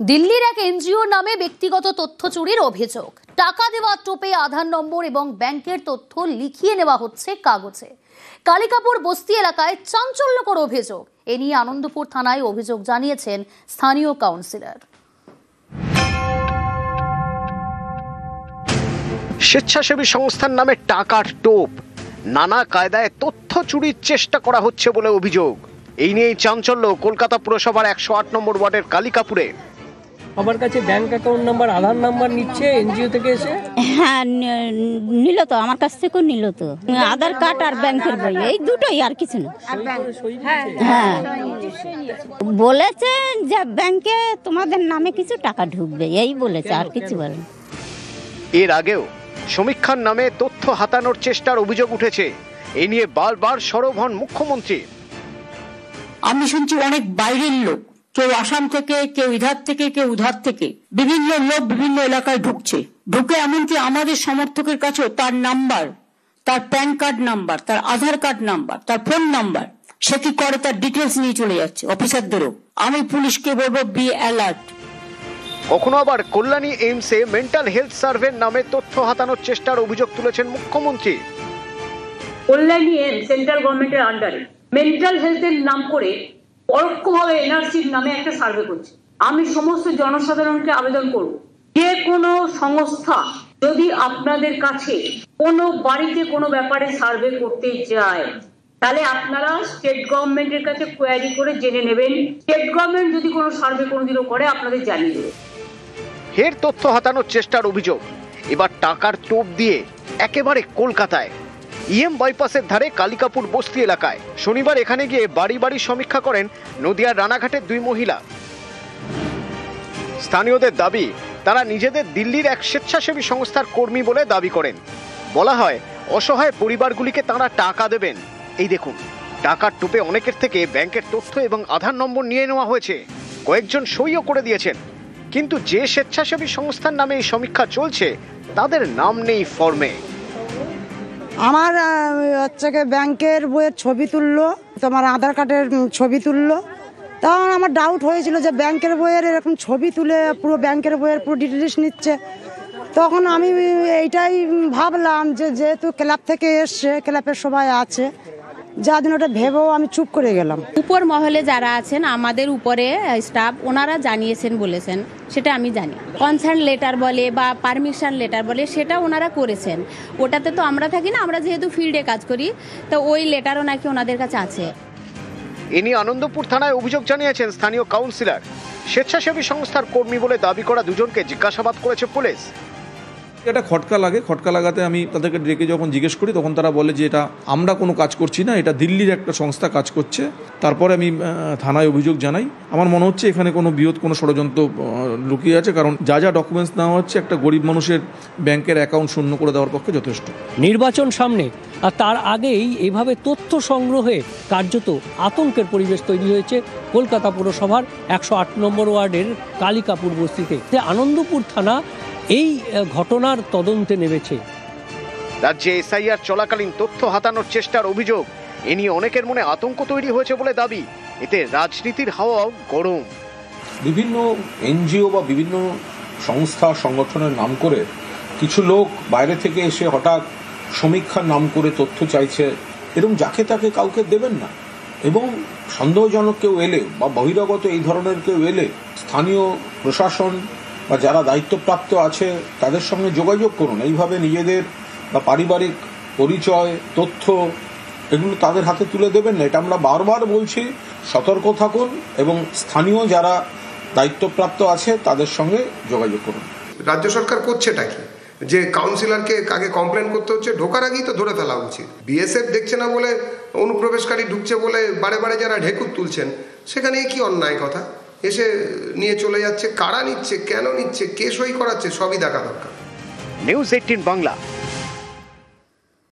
দিল্লির এক এনজিও নামে ব্যক্তিগত তথ্য চুরির অভিযোগ। টাকা দেওয়ার টোপে আধার নম্বর এবং ব্যাংকের তথ্য লিখিয়ে নেওয়া হচ্ছে কাগজে। কালিকাপুর বস্তি এলাকায় চাঞ্চল্যকর অভিযোগ। এ নিয়ে আনন্দপুর থানায় অভিযোগ জানিয়েছেন স্থানীয় কাউন্সিলর। স্বেচ্ছাসেবী সংস্থার নামে টাকার টোপ, নানা কায়দায় তথ্য চুরির চেষ্টা করা হচ্ছে বলে অভিযোগ। এই নিয়েই চাঞ্চল্য কলকাতা পুরসভার 108 নম্বর ওয়ার্ডের কালিকাপুরে। আমার কাছে ব্যাংক অ্যাকাউন্ট নাম্বার, আধার নাম্বার নিচ্ছে এনজিও থেকে এসে। হ্যাঁ নিল তো, আমার কাছ থেকেও নিল তো। আধার কার্ড আর ব্যাংকের বই, এই দুটোই, আর কিছু না। হ্যাঁ বলেছে যে ব্যাংকে তোমাদের নামে কিছু টাকা ঢুকবে, এই বলেছে, আর কিছু বলে। এর আগেও সমীক্ষার নামে তথ্য হাতানোর চেষ্টার অভিযোগ উঠেছে। এ নিয়ে বারবার সরব হন মুখ্যমন্ত্রী। আমি শুনছি অনেক বাইরের লোক, কেউ আসাম থেকে, কেউ ইধার থেকে, কেউ উধার থেকে, বিভিন্ন লোক বিভিন্ন এলাকায় ঢুকে এমনকি আমাদের সমর্থকের কাছেও তার নাম্বার, তার প্যান কার্ড নাম্বার, তার আধার কার্ড নাম্বার, তার ফোন নাম্বার, সে কি করে তার ডিটেলস নিয়ে চলে যাচ্ছে অফিসারদেরও। আমি পুলিশকে বলবো, বি অ্যালার্ট। কখনো আবার কল্যাণী এইমসে মেন্টাল হেলথ সার্ভের নামে তথ্য হাতানোর চেষ্টার অভিযোগ তুলেছেন মুখ্যমন্ত্রী। কল্যাণী এইমস সেন্ট্রাল গভর্নমেন্টের আন্ডারে মেন্টাল হেলথের নাম করে পরোক্ষভাবে এনআরসির নামে একটা সার্ভে করছে। আমি সমস্ত জনসাধারণকে আবেদন করব, যে কোনো সংস্থা যদি আপনাদের কাছে কোনো বাড়িতে কোনো ব্যাপারে সার্ভে করতে যায়, তাহলে আপনারা স্টেট গভর্নমেন্টের কাছে কোয়ারি করে জেনে নেবেন। স্টেট গভর্নমেন্ট যদি কোনো সার্ভে কোনোদিনও করে আপনাদের জানিয়ে দেবে। ফের তথ্য হাতানোর চেষ্টার অভিযোগ, এবার টাকার টোপ দিয়ে একেবারে কলকাতায়। ইএম বাইপাসের ধারে কালিকাপুর বস্তি এলাকায় শনিবার এখানে গিয়ে বাড়ি বাড়ি সমীক্ষা করেন নদিয়ার রানাঘাটের দুই মহিলা। স্থানীয়দের দাবি, তারা নিজেদের দিল্লির এক স্বেচ্ছাসেবী সংস্থার কর্মী বলে দাবি করেন। বলা হয় অসহায় পরিবারগুলিকে তারা টাকা দেবেন। এই দেখুন, টাকার টোপে অনেকের থেকে ব্যাংকের তথ্য এবং আধার নম্বর নিয়ে নেওয়া হয়েছে। কয়েকজন সইও করে দিয়েছেন, কিন্তু যে স্বেচ্ছাসেবী সংস্থার নামে এই সমীক্ষা চলছে তাদের নাম নেই ফর্মে। আমার হচ্ছে ব্যাংকের বইয়ের ছবি তুললো, তোমার আধার কার্ডের ছবি তুললো। তখন আমার ডাউট হয়েছিল যে ব্যাংকের বইয়ের এরকম ছবি তুলে পুরো ব্যাংকের বইয়ের পুরো ডিটেলস নিচ্ছে। তখন আমি এইটাই ভাবলাম যে যেহেতু ক্লাব থেকে এসছে, ক্লাবের সবাই আছে, যার জন্য ওটা ভেবেও আমি চুপ করে গেলাম। উপর মহলে যারা আছেন, আমাদের উপরে স্টাফ, ওনারা জানিয়েছেন বলেছেন, সেটা আমি জানি। কনসার্ন লেটার বলে বা পারমিশন লেটার বলে, সেটা ওনারা করেছেন। ওটাতে তো আমরা থাকি না, আমরা যেহেতু ফিল্ডে কাজ করি, তো ওই লেটারও নাকি ওনাদের কাছে আছে। এ নিয়ে আনন্দপুর থানায় অভিযোগ জানিয়েছেন স্থানীয় কাউন্সিলর। স্বেচ্ছাসেবী সংস্থার কর্মী বলে দাবি করা দুজনকে জিজ্ঞাসাবাদ করেছে পুলিশ। এটা খটকা লাগাতে আমি তাদেরকে ডেকে যখন জিজ্ঞেস করি, তখন তারা বলে যে এটা আমরা কোনো কাজ করছি না, এটা দিল্লির একটা সংস্থা কাজ করছে। তারপরে আমি থানায় অভিযোগ জানাই। আমার মনে হচ্ছে এখানে কোনো বৃহৎ কোনো ষড়যন্ত্র লুকিয়ে আছে, কারণ যা ডকুমেন্টস নেওয়া হচ্ছে একটা গরিব মানুষের ব্যাংকের অ্যাকাউন্ট শূন্য করে দেওয়ার পক্ষে যথেষ্ট। নির্বাচন সামনে, আর তার আগেই এভাবে তথ্য সংগ্রহে কার্যত আতঙ্কের পরিবেশ তৈরি হয়েছে কলকাতা পুরসভার 108 নম্বর ওয়ার্ডের কালিকাপুর বস্তিতে। আনন্দপুর থানা এই ঘটনার তদন্তে নেমেছে। রাজ্যে এসআইআর চলাকালীন তথ্য হাতানোর চেষ্টার অভিযোগ, এ নিয়ে অনেকের মনে আতঙ্ক তৈরি হয়েছে বলে দাবি। এতে রাজনীতির হাওয়াও গরম। বিভিন্ন এনজিও বা বিভিন্ন সংস্থা সংগঠনের নাম করে কিছু লোক বাইরে থেকে এসে হঠাৎ সমীক্ষার নাম করে তথ্য চাইছে। এরকম যাকে তাকে কাউকে দেবেন না, এবং সন্দেহজনক কেউ এলে বা বহিরাগত এই ধরনের কেউ এলে স্থানীয় প্রশাসন বা যারা দায়িত্বপ্রাপ্ত আছে তাদের সঙ্গে যোগাযোগ করুন। এইভাবে নিজেদের বা পারিবারিক পরিচয়, তথ্য, এগুলো তাদের হাতে তুলে দেবেন না। এটা আমরা বারবার বলছি, সতর্ক থাকুন এবং স্থানীয় যারা দায়িত্বপ্রাপ্ত আছে তাদের সঙ্গে যোগাযোগ করুন। রাজ্য সরকার করছেটা কি, যে কাউন্সিলরকে আগে কমপ্লেন করতে হচ্ছে, ঢোকার আগেই তো ধরে ফেলা উচিত। বিএসএফ দেখছে না বলে, অনুপ্রবেশকারী ঢুকছে বলে বারে বারে যারা ঢেকুর তুলছেন, সেখানে কি অন্যায় কথা, এসে নিয়ে চলে যাচ্ছে। কারা নিচ্ছে, কেন নিচ্ছে, কে সই করাচ্ছে, সবই দেখা দরকার। নিউজ 18 বাংলা।